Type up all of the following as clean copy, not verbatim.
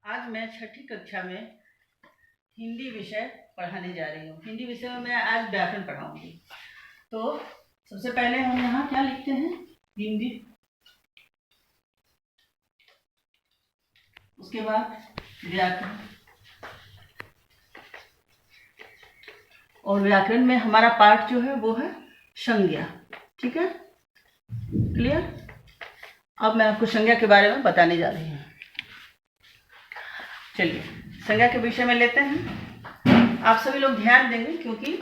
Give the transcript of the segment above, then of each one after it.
आज मैं छठी कक्षा में हिंदी विषय पढ़ाने जा रही हूँ। हिंदी विषय में मैं आज व्याकरण पढ़ाऊंगी। तो सबसे पहले हम यहाँ क्या लिखते हैं, हिंदी, उसके बाद व्याकरण, और व्याकरण में हमारा पार्ट जो है वो है संज्ञा। ठीक है, क्लियर। अब मैं आपको संज्ञा के बारे में बताने जा रही हूँ। चलिए संज्ञा के विषय में लेते हैं। आप सभी लोग ध्यान देंगे, क्योंकि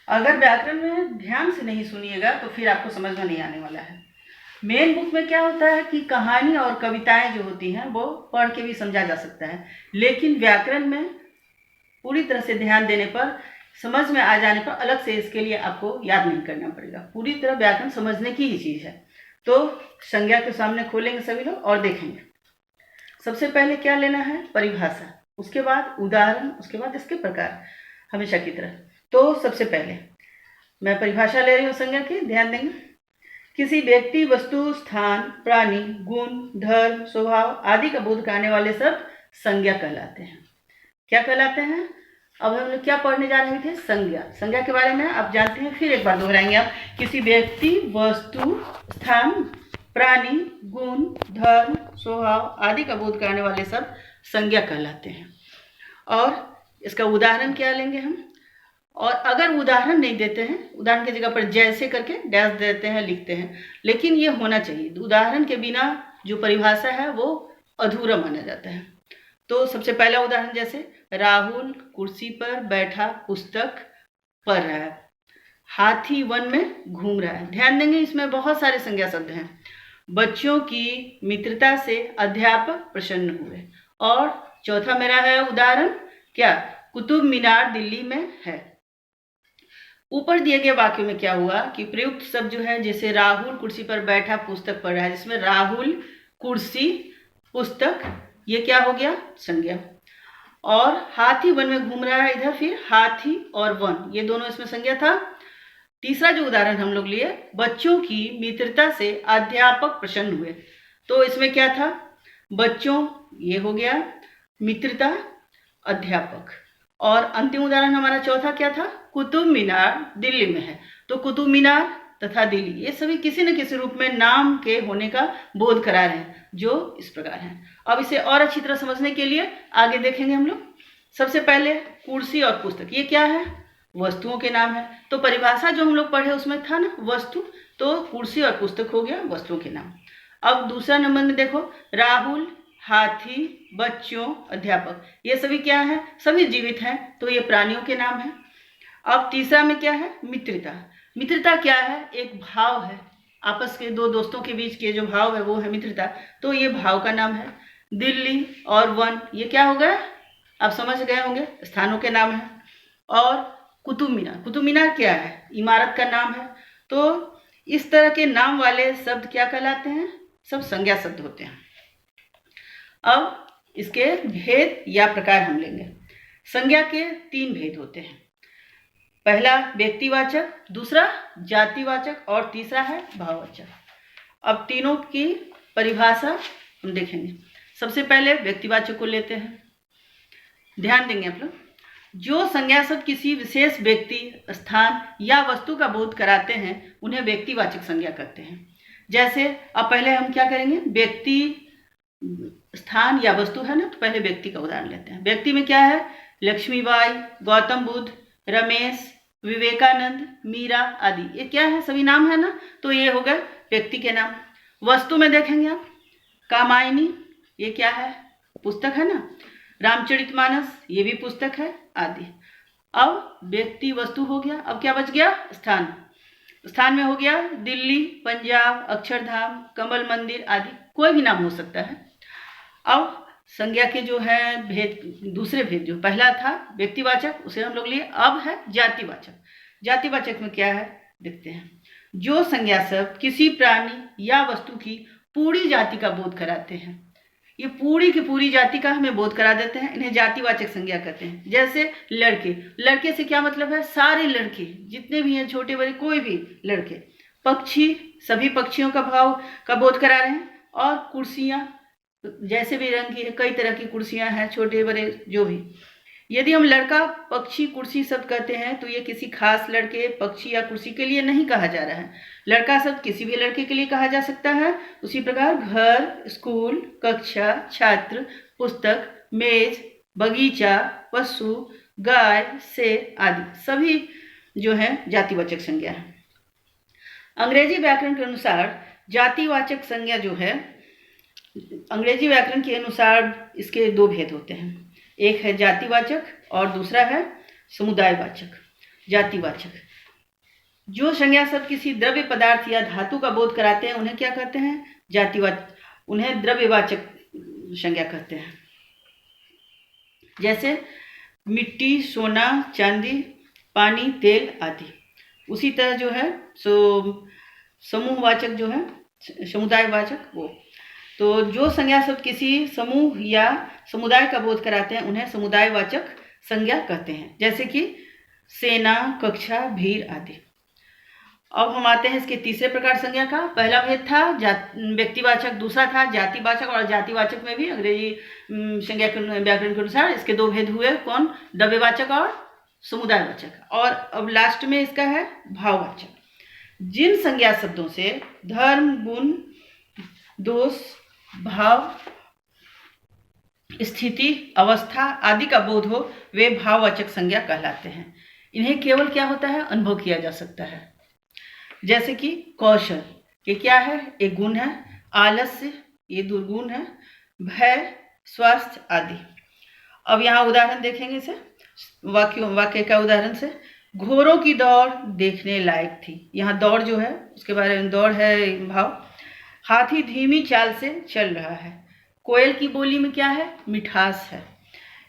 अगर व्याकरण में ध्यान से नहीं सुनिएगा तो फिर आपको समझ में नहीं आने वाला है। मेन बुक में क्या होता है कि कहानी और कविताएं जो होती हैं वो पढ़ के भी समझा जा सकता है, लेकिन व्याकरण में पूरी तरह से ध्यान देने पर, समझ में आ जाने पर अलग से इसके लिए आपको याद नहीं करना पड़ेगा। पूरी तरह व्याकरण समझने की ही चीज़ है। तो संज्ञा के सामने खोलेंगे सभी लोग और देखेंगे। सबसे पहले क्या लेना है, परिभाषा, उसके बाद उदाहरण, उसके बाद इसके प्रकार, हमेशा की तरह। तो सबसे पहले मैं परिभाषा ले रही हूँ संज्ञा की, ध्यान देंगे। किसी व्यक्ति, वस्तु, स्थान, प्राणी, गुण, धर्म, स्वभाव आदि का बोध कराने वाले शब्द संज्ञा कहलाते हैं। क्या कहलाते हैं? अब हम लोग क्या पढ़ने जा रहे थे, संज्ञा। संज्ञा के बारे में आप जानते हैं, फिर एक बार दोहराएंगे आप। किसी व्यक्ति, वस्तु, स्थान, प्राणी, गुण, धर्म, स्वभाव आदि का बोध कराने वाले शब्द संज्ञा कहलाते हैं। और इसका उदाहरण क्या लेंगे हम, और अगर उदाहरण नहीं देते हैं, उदाहरण की जगह पर जैसे करके डैश देते हैं, लिखते हैं, लेकिन ये होना चाहिए। उदाहरण के बिना जो परिभाषा है वो अधूरा माना जाता है। तो सबसे पहला उदाहरण, जैसे राहुल कुर्सी पर बैठा पुस्तक पढ़ रहा है, हाथी वन में घूम रहा है। ध्यान देंगे, इसमें बहुत सारे संज्ञा शब्द हैं। बच्चों की मित्रता से अध्यापक प्रसन्न हुए। और चौथा मेरा है उदाहरण, क्या, कुतुब मीनार दिल्ली में है। ऊपर दिए गए वाक्य में क्या हुआ कि प्रयुक्त शब्द जो है, जैसे राहुल कुर्सी पर बैठा पुस्तक पढ़ रहा है, जिसमें राहुल, कुर्सी, पुस्तक, ये क्या हो गया, संज्ञा। और हाथी वन में घूम रहा है, इधर फिर हाथी और वन, ये दोनों इसमें संज्ञा था। तीसरा जो उदाहरण हम लोग लिए, बच्चों की मित्रता से अध्यापक प्रसन्न हुए, तो इसमें क्या था, बच्चों, ये हो गया, मित्रता, अध्यापक। और अंतिम उदाहरण हमारा चौथा क्या था, कुतुब मीनार दिल्ली में है। तो कुतुब मीनार तथा दिल्ली, ये सभी किसी न किसी रूप में नाम के होने का बोध करा रहे हैं, जो इस प्रकार है। अब इसे और अच्छी तरह समझने के लिए आगे देखेंगे हम लोग। सबसे पहले कुर्सी और पुस्तक, ये क्या है, वस्तुओं के नाम है। तो परिभाषा जो हम लोग पढ़े उसमें था ना वस्तु, तो कुर्सी और पुस्तक हो गया वस्तुओं के नाम। अब दूसरा नंबर में देखो, राहुल, हाथी, बच्चों, अध्यापक, ये सभी क्या है, सभी जीवित हैं, तो ये प्राणियों के नाम है। अब तीसरा में क्या है, मित्रता। मित्रता क्या है, एक भाव है, आपस के दो दोस्तों के बीच के जो भाव है वो है मित्रता, तो ये भाव का नाम है। दिल्ली और वन, ये क्या हो गया, आप समझ गए होंगे, स्थानों के नाम है। और कुतुब मीनार, कुतुब मीनार क्या है, इमारत का नाम है। तो इस तरह के नाम वाले शब्द क्या कहलाते हैं, सब संज्ञा शब्द होते हैं। अब इसके भेद या प्रकार हम लेंगे। संज्ञा के 3 भेद होते हैं। पहला व्यक्तिवाचक, दूसरा जातिवाचक और तीसरा है भाववाचक। अब तीनों की परिभाषा हम देखेंगे। सबसे पहले व्यक्तिवाचक को लेते हैं। ध्यान देंगे आप लोग, जो संज्ञा शब्द किसी विशेष व्यक्ति, स्थान या वस्तु का बोध कराते हैं उन्हें व्यक्तिवाचक संज्ञा कहते हैं। जैसे अब पहले हम क्या करेंगे, व्यक्ति, स्थान या वस्तु है ना, तो पहले व्यक्ति का उदाहरण लेते हैं। व्यक्ति में क्या है, लक्ष्मीबाई, गौतम बुद्ध, रमेश, विवेकानंद, मीरा आदि, ये क्या है, सभी नाम है ना, तो ये हो गए व्यक्ति के नाम। वस्तु में देखेंगे आप, कामायनी, ये क्या है, पुस्तक है ना, रामचरितमानस, ये भी पुस्तक है आदि। अब व्यक्ति वस्तु हो गया, अब क्या बच गया, स्थान। स्थान में हो गया दिल्ली, पंजाब, अक्षरधाम, कमल मंदिर आदि, कोई भी नाम हो सकता है। अब संज्ञा के जो है भेद, दूसरे भेद, जो पहला था व्यक्तिवाचक उसे हम लोग लिए, अब है जातिवाचक। जातिवाचक में क्या है देखते हैं, जो संज्ञा शब्द किसी प्राणी या वस्तु की पूरी जाति का बोध कराते हैं, ये पूरी की पूरी जाति का हमें बोध करा देते हैं, इन्हें जातिवाचक संज्ञा कहते हैं। जैसे लड़के, लड़के से क्या मतलब है, सारे लड़के जितने भी हैं, छोटे बड़े कोई भी लड़के। पक्षी, सभी पक्षियों का भाव का बोध करा रहे हैं। और कुर्सियाँ, जैसे भी रंग की है, कई तरह की कुर्सियां हैं, छोटे बड़े जो भी। यदि हम लड़का पक्षी कुर्सी शब्द कहते हैं तो ये किसी खास लड़के पक्षी या कुर्सी के लिए नहीं कहा जा रहा है। लड़का शब्द किसी भी लड़के के लिए कहा जा सकता है। उसी प्रकार घर, स्कूल, कक्षा, छात्र, पुस्तक, मेज, बगीचा, पशु, गाय, शेर आदि सभी जो है जातिवाचक संज्ञा है। अंग्रेजी व्याकरण के अनुसार जातिवाचक संज्ञा जो है, अंग्रेजी व्याकरण के अनुसार इसके दो भेद होते हैं। एक है जातिवाचक और दूसरा है समुदायवाचक। जातिवाचक जो संज्ञा शब्द किसी द्रव्य पदार्थ या धातु का बोध कराते हैं उन्हें क्या कहते हैं? जातिवाचक। उन्हें द्रव्यवाचक संज्ञा कहते हैं। जैसे मिट्टी, सोना, चांदी, पानी, तेल आदि। उसी तरह जो है सो समूहवाचक जो है, समुदायवाचक वो। तो जो संज्ञा शब्द किसी समूह या समुदाय का बोध कराते हैं उन्हें समुदायवाचक संज्ञा कहते हैं। जैसे कि सेना, कक्षा, भीड़ आदि। अब हम आते हैं इसके तीसरे प्रकार संज्ञा का। पहला भेद था व्यक्तिवाचक, दूसरा था जातिवाचक। और जातिवाचक में भी अंग्रेजी संज्ञा व्याकरण के अनुसार इसके दो भेद हुए। कौन? द्रव्यवाचक और समुदायवाचक। और अब लास्ट में इसका है भाववाचक। जिन संज्ञा शब्दों से धर्म, गुण, दोष, भाव, स्थिति, अवस्था आदि का बोध हो वे भाववाचक संज्ञा कहलाते हैं। इन्हें केवल क्या होता है? अनुभव किया जा सकता है। जैसे कि कौशल, ये क्या है? एक गुण है। आलस्य, ये दुर्गुण है। भय, स्वास्थ्य आदि। अब यहाँ उदाहरण देखेंगे इसे, वाक्य का उदाहरण से। घोड़ों की दौड़ देखने लायक थी। यहाँ दौड़ जो है उसके बारे में, दौड़ है भाव। हाथी धीमी चाल से चल रहा है। कोयल की बोली में क्या है? मिठास है।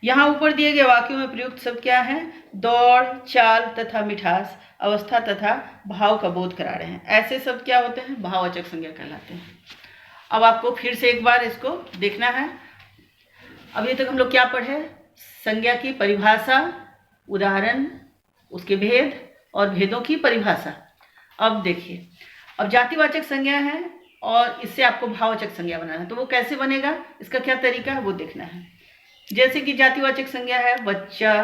यहाँ ऊपर दिए गए वाक्यों में प्रयुक्त शब्द क्या है? दौड़, चाल तथा मिठास अवस्था तथा भाव का बोध करा रहे हैं। ऐसे शब्द क्या होते हैं? भाववाचक संज्ञा कहलाते हैं। अब आपको फिर से एक बार इसको देखना है। अभी तक हम लोग क्या पढ़े? संज्ञा की परिभाषा, उदाहरण, उसके भेद और भेदों की परिभाषा। अब देखिए, अब जातिवाचक संज्ञा है और इससे आपको भाववाचक संज्ञा बनाना है। तो वो कैसे बनेगा, इसका क्या तरीका है वो देखना है। जैसे कि जातिवाचक संज्ञा है बच्चा,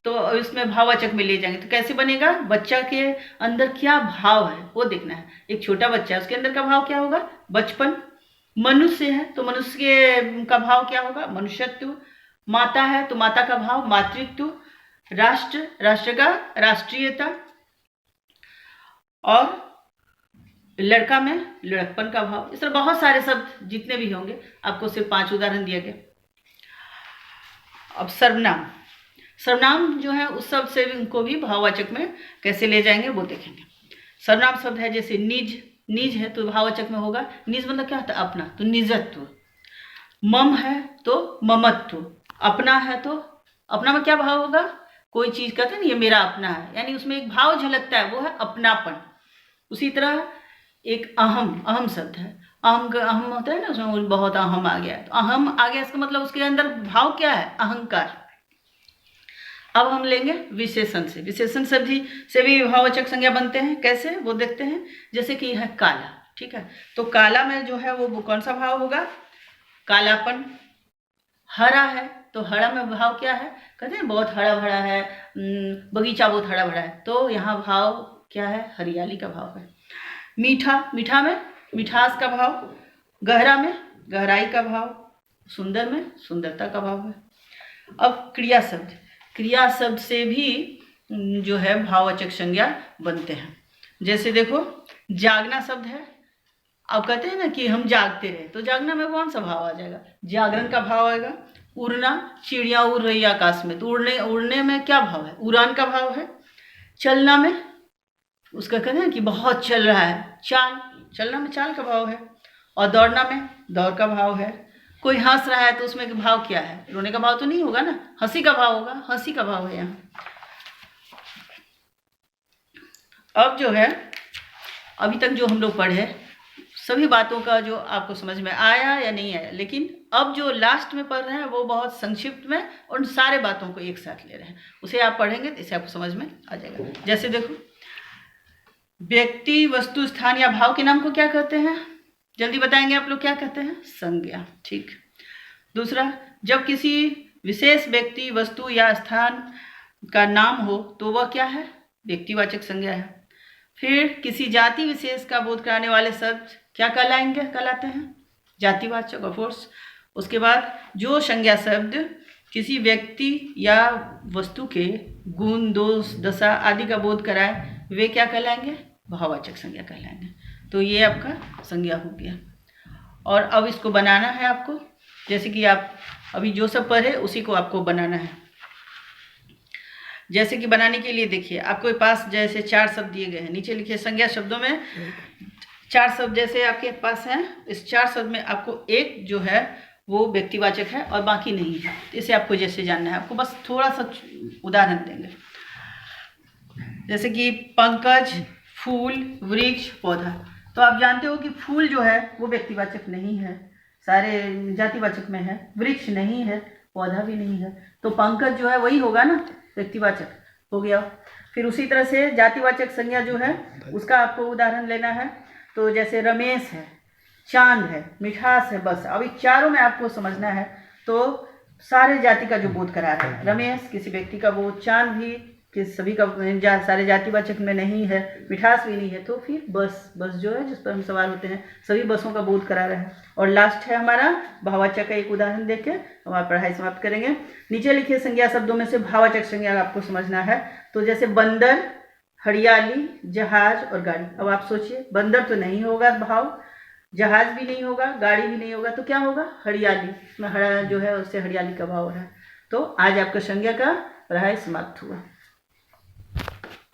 तो इसमें भाववाचक में ले जाएंगे तो कैसे बनेगा? बच्चा के अंदर क्या भाव है वो देखना है। एक छोटा बच्चा है, उसके अंदर का भाव क्या होगा? बचपन। मनुष्य है तो मनुष्य का भाव क्या होगा? मनुष्यत्व। माता है तो माता का भाव मातृत्व। राष्ट्र, राष्ट्र का राष्ट्रीयता। और लड़का में लड़कपन का भाव। इस तरह बहुत सारे शब्द जितने भी होंगे, आपको सिर्फ 5 उदाहरण दिए गए। अब सर्वनाम, सर्वनाम जो है उस शब्द से भी उनको भी भाववाचक में कैसे ले जाएंगे वो देखेंगे। सर्वनाम शब्द है जैसे निज, निज है तो भाववाचक में होगा। निज मतलब क्या होता है? अपना, तो निजत्व। मम है तो ममत्व। अपना है तो अपना में क्या भाव होगा? कोई चीज कहते हैं ना ये मेरा अपना है, यानी उसमें एक भाव झलकता है, वो है अपनापन। उसी तरह एक अहम, अहम शब्द है। अहम होता है ना, उसमें बहुत अहम आ गया, तो अहम आ गया इसका मतलब उसके अंदर भाव क्या है? अहंकार। अब हम लेंगे विशेषण से। विशेषण शब्द से भी भाववाचक संज्ञा बनते हैं। कैसे वो देखते हैं। जैसे कि है काला, ठीक है, तो काला में जो है वो कौन सा भाव होगा? कालापन। हरा है तो हरा में भाव क्या है? कहते हैं बहुत हरा भरा है, बगीचा बहुत हरा भरा है, तो यहाँ भाव क्या है? हरियाली का भाव है। मीठा, मीठा में मिठास का भाव। गहरा में गहराई का भाव। सुंदर में सुंदरता का भाव है। अब क्रिया शब्द, क्रिया शब्द से भी जो है भाववाचक संज्ञा बनते हैं। जैसे देखो जागना शब्द है। अब कहते हैं ना कि हम जागते रहे, तो जागना में कौन सा भाव आ जाएगा? जागरण का भाव आएगा। उड़ना, चिड़िया उड़ रही है आकाश में, तो उड़ने में क्या भाव है? उड़ान का भाव है। चलना में उसका कहते हैं कि बहुत चल रहा है, चाल, चलना में चाल का भाव है। और दौड़ना में दौड़ का भाव है। कोई हंस रहा है तो उसमें भाव क्या है? रोने का भाव तो नहीं होगा ना, हंसी का भाव होगा, हंसी का भाव है यहाँ। अब जो है अभी तक जो हम लोग पढ़े सभी बातों का जो आपको समझ में आया या नहीं आया, लेकिन अब जो लास्ट में पढ़ रहे हैं वो बहुत संक्षिप्त में उन सारे बातों को एक साथ ले रहे हैं। उसे आप पढ़ेंगे तो इसे आपको समझ में आ जाएगा। जैसे देखो व्यक्ति, वस्तु, स्थान या भाव के नाम को क्या कहते हैं? जल्दी बताएंगे आप लोग, क्या कहते हैं? संज्ञा। ठीक। दूसरा, जब किसी विशेष व्यक्ति, वस्तु या स्थान का नाम हो तो वह क्या है? व्यक्तिवाचक संज्ञा है। फिर किसी जाति विशेष का बोध कराने वाले शब्द क्या कहलाते हैं? जातिवाचक, ऑफ कोर्स। उसके बाद जो संज्ञा शब्द किसी व्यक्ति या वस्तु के गुण, दोष, दशा आदि का बोध कराए वे क्या कहलाएंगे? भाववाचक संज्ञा कहलाएंगे। तो ये आपका संज्ञा हो गया। और अब इसको बनाना है आपको, जैसे कि आप अभी जो सब पढ़े उसी को आपको बनाना है। जैसे कि बनाने के लिए देखिए, आपके पास जैसे 4 शब्द दिए गए हैं, नीचे लिखिए संज्ञा शब्दों में 4 शब्द जैसे आपके पास हैं। इस 4 शब्द में आपको एक जो है वो व्यक्तिवाचक है और बाकी नहीं है। इसे आपको जैसे जानना है, आपको बस थोड़ा सा उदाहरण देंगे। जैसे कि पंकज, फूल, वृक्ष, पौधा। तो आप जानते हो कि फूल जो है वो व्यक्तिवाचक नहीं है, सारे जातिवाचक में है। वृक्ष नहीं है, पौधा भी नहीं है, तो पंकज जो है वही होगा ना, व्यक्तिवाचक हो गया। फिर उसी तरह से जातिवाचक संज्ञा जो है उसका आपको उदाहरण लेना है। तो जैसे रमेश है, चांद है, मिठास है, बस। अभी चारों में आपको समझना है। तो सारे जाति का जो बोध करा रहा है, रमेश किसी व्यक्ति का बोध, चांद भी कि सभी का सारे जातिवाचक में नहीं है, मिठास भी नहीं है। तो फिर बस जो है जिस पर हम सवार होते हैं, सभी बसों का बोध करा रहा है। और लास्ट है हमारा भाववाचक का एक उदाहरण देख के हमारी पढ़ाई समाप्त करेंगे। नीचे लिखे संज्ञा शब्दों में से भाववाचक संज्ञा आपको समझना है। तो जैसे बंदर, हरियाली, जहाज और गाड़ी। अब आप सोचिए, बंदर तो नहीं होगा भाव, जहाज भी नहीं होगा, गाड़ी भी नहीं होगा, तो क्या होगा? हरियाली। इसमें हरा जो है उससे हरियाली का भाव है। तो आज आपका संज्ञा का पढ़ाई समाप्त हुआ।